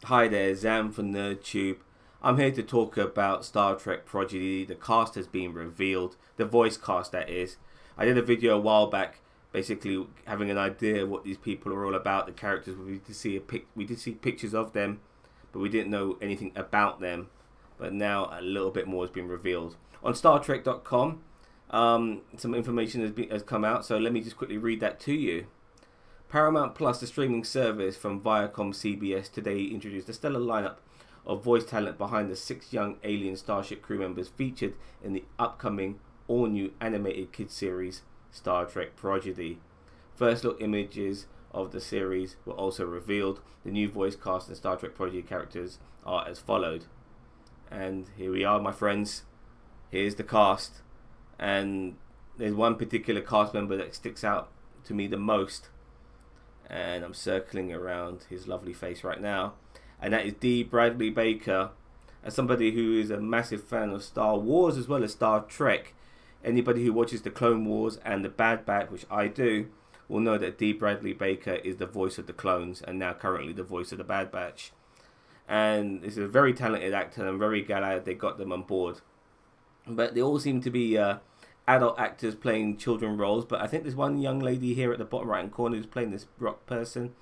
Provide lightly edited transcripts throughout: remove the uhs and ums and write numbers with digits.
Hi there, Zam from NerdTube. I'm here to talk about Star Trek Prodigy. The cast has been revealed, the voice cast that is. I did a video a while back, basically having an idea of what these people are all about. The characters we did see pictures of them, but we didn't know anything about them. But now a little bit more has been revealed on StarTrek.com. Some information has come out, so let me just quickly read that to you. Paramount Plus, the streaming service from Viacom CBS, today introduced a stellar lineup of voice talent behind the 6 young alien Starship crew members featured in the upcoming all-new animated kids series Star Trek Prodigy. First look images of the series were also revealed. The new voice cast and Star Trek Prodigy characters are as followed. And here we are, my friends. Here's the cast. And there's one particular cast member that sticks out to me the most, and I'm circling around his lovely face right now, and that is D. Bradley Baker. As somebody who is a massive fan of Star Wars as well as Star Trek, anybody who watches the Clone Wars and the Bad Batch, which I do, will know that D. Bradley Baker is the voice of the clones and now currently the voice of the Bad Batch. And this is a very talented actor, and I'm very glad they got them on board. But they all seem to be adult actors playing children roles, but I think there's one young lady here at the bottom right hand corner who's playing this rock person,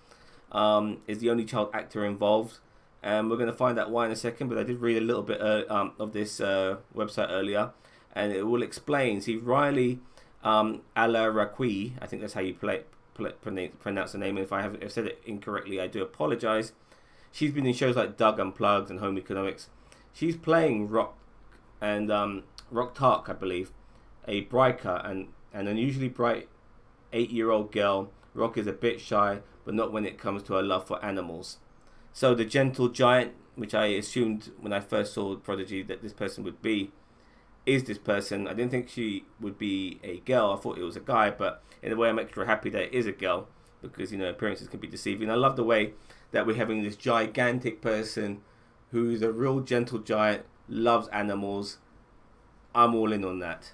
is the only child actor involved, and we're going to find out why in a second. But I did read a little bit of this website earlier, and it will explain. See, Riley Alaraqui, I think that's how you pronounce the name, and if I have said it incorrectly, I do apologize. She's been in shows like Doug Unplugged and Home Economics. She's playing Rock and Rock Tark, I believe, a Bryker, and an unusually bright 8-year-old girl. Rock is a bit shy, but not when it comes to her love for animals. So the gentle giant, which I assumed when I first saw Prodigy that this person would be, is this person. I didn't think she would be a girl. I thought it was a guy, but in a way I'm extra happy that it is a girl, because appearances can be deceiving. I love the way that we're having this gigantic person who's a real gentle giant, loves animals. I'm all in on that.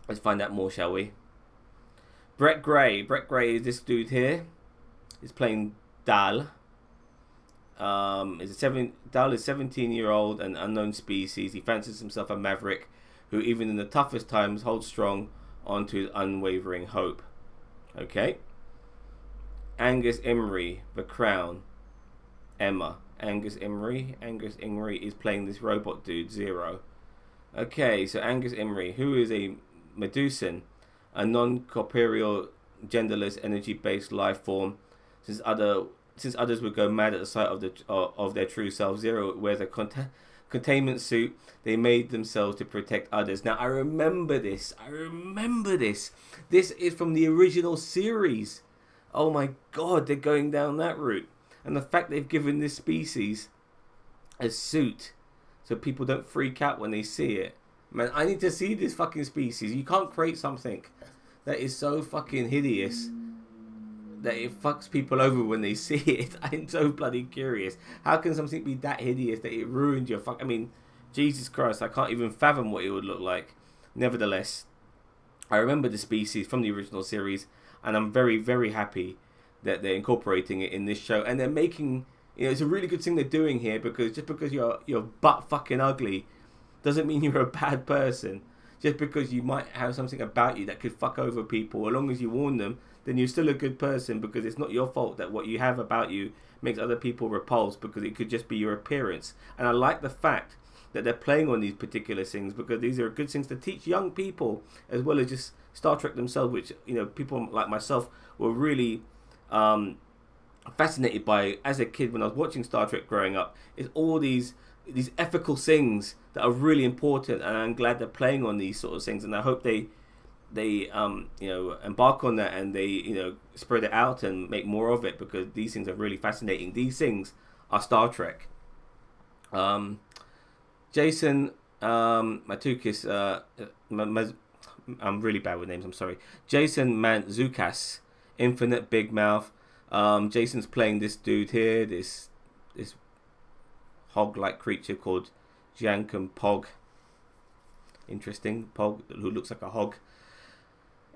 Let's find out more, shall we? Brett Gray. Brett Gray is this dude here. He's playing Dal. Dal is 17-year-old and unknown species. He fancies himself a maverick who, even in the toughest times, holds strong onto his unwavering hope. Okay. Angus Imrie, The Crown. Emma. Angus Imrie is playing this robot dude, Zero. Okay, so Angus Imrie, who is a Medusan, a non-corporeal, genderless, energy-based life form. Since others would go mad at the sight of their true self, Zero wears a containment suit they made themselves to protect others. Now, I remember this. This is from the original series. Oh my god, they're going down that route. And the fact they've given this species a suit so people don't freak out when they see it. Man, I need to see this fucking species. You can't create something that is so fucking hideous that it fucks people over when they see it. I'm so bloody curious. How can something be that hideous that it ruined your fuck? I mean, Jesus Christ, I can't even fathom what it would look like. Nevertheless, I remember the species from the original series, and I'm very, very happy that they're incorporating it in this show, and they're making, it's a really good thing they're doing here, because just because you're butt fucking ugly doesn't mean you're a bad person. Just because you might have something about you that could fuck over people, as long as you warn them, then you're still a good person, because it's not your fault that what you have about you makes other people repulsed, because it could just be your appearance. And I like the fact that they're playing on these particular things, because these are good things to teach young people, as well as just Star Trek themselves, which people like myself were really fascinated by as a kid when I was watching Star Trek growing up. Is all these ethical things that are really important, and I'm glad they're playing on these sort of things, and I hope they embark on that, and they spread it out and make more of it, because these things are really fascinating. These things are Star Trek. Jason Matukis, I'm really bad with names, I'm sorry. Jason Mantzukas, Infinite Big Mouth. Jason's playing this dude here, this hog-like creature called Jankum Pog. Interesting, Pog, who looks like a hog.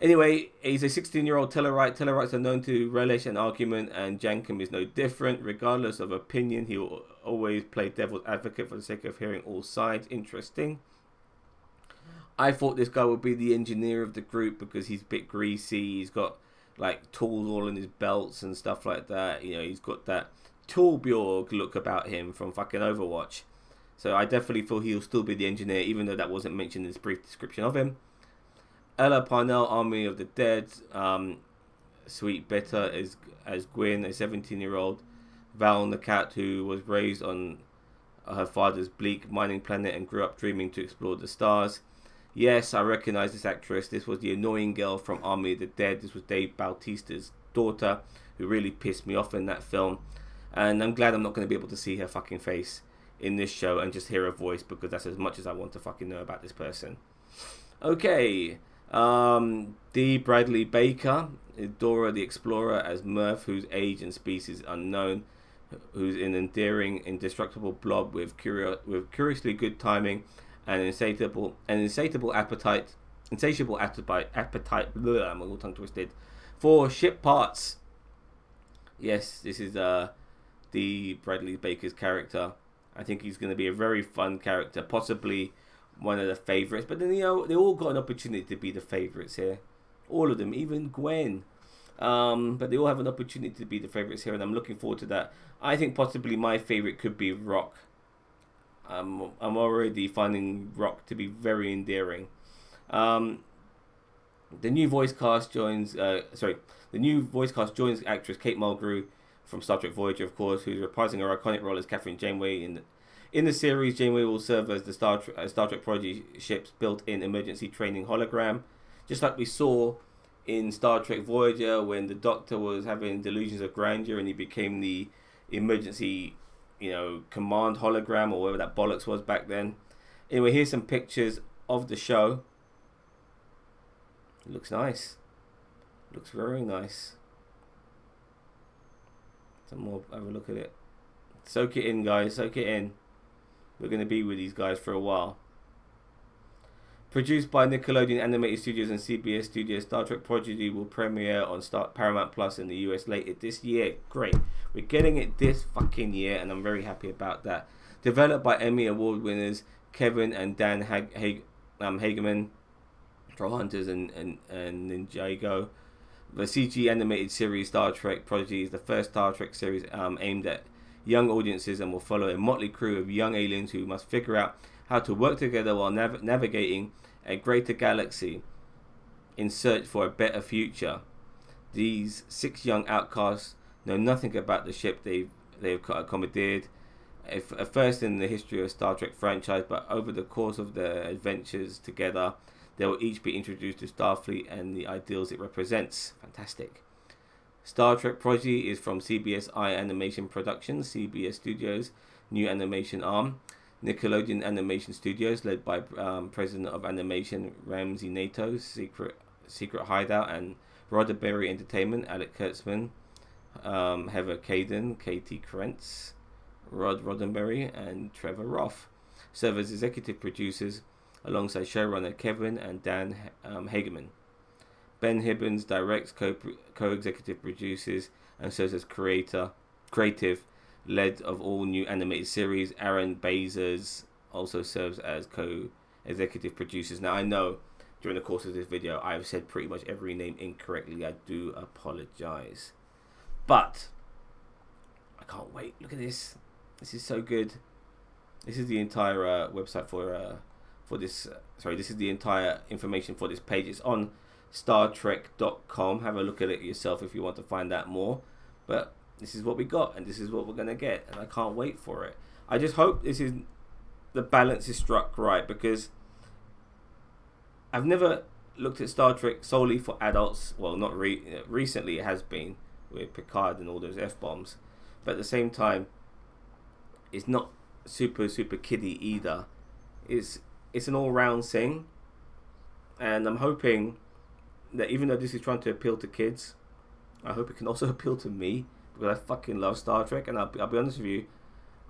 Anyway, he's a 16-year-old Tellarite. Tellarites are known to relish an argument, and Jankum is no different. Regardless of opinion, he will always play devil's advocate for the sake of hearing all sides. Interesting. I thought this guy would be the engineer of the group because he's a bit greasy. He's got like tools all in his belts and stuff like that. You know, he's got that Toolbjorg look about him from fucking Overwatch. So I definitely feel he'll still be the engineer, even though that wasn't mentioned in this brief description of him. Ella Parnell, Army of the Dead. Sweet Bitter as Gwyn, a 17-year-old. Val the cat who was raised on her father's bleak mining planet and grew up dreaming to explore the stars. Yes, I recognize this actress. This was the annoying girl from Army of the Dead. This was Dave Bautista's daughter, who really pissed me off in that film. And I'm glad I'm not going to be able to see her fucking face in this show and just hear her voice, because that's as much as I want to fucking know about this person. Okay. D. Bradley Baker, Dora the Explorer as Murph, whose age and species unknown, who's an endearing, indestructible blob with curiously good timing and insatiable appetite. Bleh, I'm all tongue twisted. For ship parts. Yes, this is D. Bradley Baker's character. I think he's going to be a very fun character, possibly one of the favourites. But then, you know, they all got an opportunity to be the favourites here. All of them, even Gwen. But they all have an opportunity to be the favourites here, and I'm looking forward to that. I think possibly my favourite could be Rock. I'm already finding Rock to be very endearing. The new voice cast joins actress Kate Mulgrew from Star Trek Voyager, of course, who's reprising her iconic role as Catherine Janeway in the series. Janeway will serve as the Star Trek Prodigy ship's built-in emergency training hologram, just like we saw in Star Trek Voyager when the Doctor was having delusions of grandeur and he became the emergency, command hologram, or whatever that bollocks was back then. Anyway, here's some pictures of the show. It looks nice. Looks very nice. Some more, have a look at it. Soak it in, guys. Soak it in. We're going to be with these guys for a while. Produced by Nickelodeon Animated Studios and CBS Studios, Star Trek Prodigy will premiere on Paramount Plus in the US later this year. Great. We're getting it this fucking year, and I'm very happy about that. Developed by Emmy Award winners Kevin and Dan Hageman, Troll Hunters and Ninjago. The CG animated series Star Trek Prodigy is the first Star Trek series aimed at young audiences and will follow a motley crew of young aliens who must figure out how to work together while navigating a greater galaxy in search for a better future. These 6 young outcasts know nothing about the ship they've commandeered, a first in the history of Star Trek franchise, but over the course of their adventures together, they will each be introduced to Starfleet and the ideals it represents. Fantastic. Star Trek Prodigy is from CBS Animation Productions, CBS Studios, new animation arm. Nickelodeon Animation Studios, led by President of Animation Ramsey Nato, Secret Hideout, and Roddenberry Entertainment, Alec Kurtzman, Heather Caden, Katie Krentz, Rod Roddenberry, and Trevor Roth serve as executive producers alongside showrunner Kevin and Dan Hageman. Ben Hibbins directs, co-executive produces, and serves as creative lead of all new animated series. Aaron Bazers also serves as co-executive producers. Now, I know during the course of this video I've said pretty much every name incorrectly. I do apologize, but I can't wait. Look at this. This is so good. This is the entire website for this. This is the entire information for this page. It's on StarTrek.com. Have a look at it yourself if you want to find out more. But this is what we got, and this is what we're going to get, and I can't wait for it. I just hope the balance is struck right, because I've never looked at Star Trek solely for adults. Well, not recently it has been with Picard and all those F-bombs, but at the same time, it's not super kiddie either. It's an all-round thing, and I'm hoping that even though this is trying to appeal to kids, I hope it can also appeal to me, because I fucking love Star Trek. And I'll be honest with you,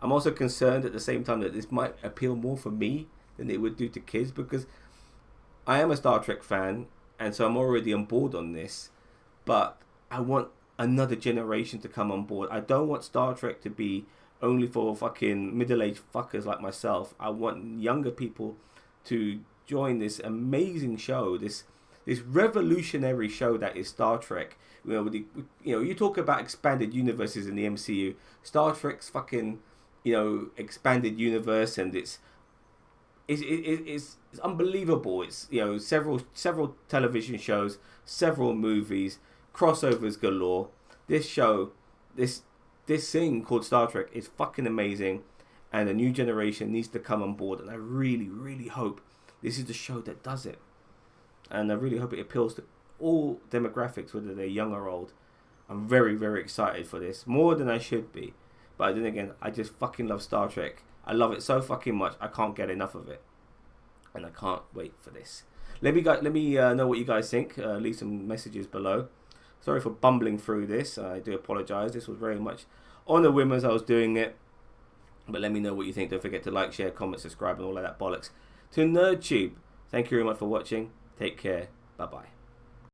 I'm also concerned at the same time that this might appeal more for me than it would do to kids, because I am a Star Trek fan, and so I'm already on board on this. But I want another generation to come on board. I don't want Star Trek to be only for fucking middle-aged fuckers like myself. I want younger people to join this amazing show, this revolutionary show that is Star Trek. You talk about expanded universes in the MCU. Star Trek's fucking, expanded universe, and it's unbelievable. It's several television shows, several movies, crossovers galore. This show, this thing called Star Trek is fucking amazing, and a new generation needs to come on board. And I really, really hope this is the show that does it. And I really hope it appeals to all demographics, whether they're young or old. I'm very, very excited for this, more than I should be. But then again, I just fucking love Star Trek. I love it so fucking much. I can't get enough of it, and I can't wait for this. Let me know what you guys think. Leave some messages below. Sorry for bumbling through this. I do apologise. This was very much on a whim as I was doing it. But let me know what you think. Don't forget to like, share, comment, subscribe, and all of that bollocks to NerdTube. Thank you very much for watching. Take care. Bye bye.